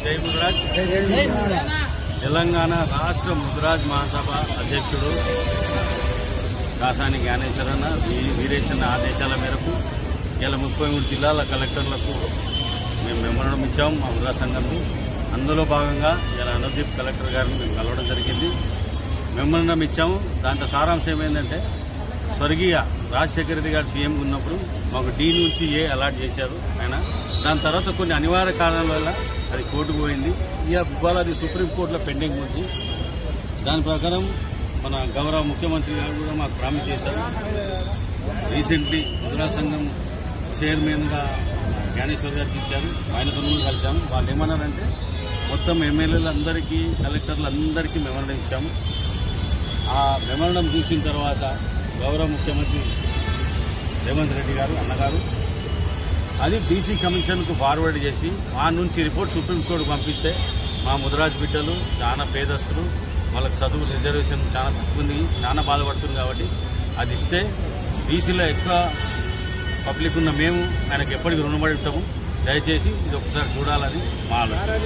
జై ముదిరాజ్. తెలంగాణ రాష్ట్ర ముదిరాజ్ మహాసభ అధ్యక్షుడు కాసాని జ్ఞానేశ్వరన్న వీరేశన్న ఆదేశాల మేరకు ఇలా 33 జిల్లాల కలెక్టర్లకు మేము మెమోరాండం ఇచ్చాము మా ముదిరాజ్ సంఘంకి. అందులో భాగంగా ఇలా అనుదీప్ కలెక్టర్ గారిని మేము కలవడం జరిగింది. మెమోరాండం ఇచ్చాము. దాంట్లో సారాంశం ఏమైందంటే స్వర్గీయ రాజశేఖర రెడ్డి గారు సీఎం ఉన్నప్పుడు మాకు డి నుంచి ఏ అలాట్ చేశారు ఆయన. దాని తర్వాత కొన్ని అనివార్య కారణాల వల్ల అది కోర్టుకు పోయింది. ఇవాళ అది సుప్రీంకోర్టులో పెండింగ్ ఉంది. దాని ప్రకారం మన గౌరవ ముఖ్యమంత్రి గారు కూడా మాకు ప్రామిస్ చేశారు. రీసెంట్లీ ముదిరాజ్ సంఘం చైర్మన్గా జ్ఞానేశ్వర్ గారికి ఇచ్చారు. ఆయనతో కలిసాము. వాళ్ళు ఏమన్నారంటే మొత్తం ఎమ్మెల్యేలందరికీ కలెక్టర్లందరికీ మెమోరాండం ఇచ్చాము. ఆ మెమోరాండం చూసిన తర్వాత గౌరవ ముఖ్యమంత్రి రేవంత్ రెడ్డి గారు అన్నగారు అది బీసీ కమిషన్కు ఫార్వర్డ్ చేసి ఆ నుంచి రిపోర్ట్ సుప్రీంకోర్టుకు పంపిస్తే మా ముదిరాజ్ బిడ్డలు చాలా పేదస్తులు, వాళ్ళకి చదువు రిజర్వేషన్ చాలా తక్కువ ఉంది, చాలా బాధపడుతుంది. కాబట్టి అది ఇస్తే బీసీలో ఎక్కువ పబ్లిక్ ఉన్న మేము ఆయనకు ఎప్పటికీ రుణపడి ఉంటాము. దయచేసి ఇది ఒకసారి చూడాలని మా ఆలోచన.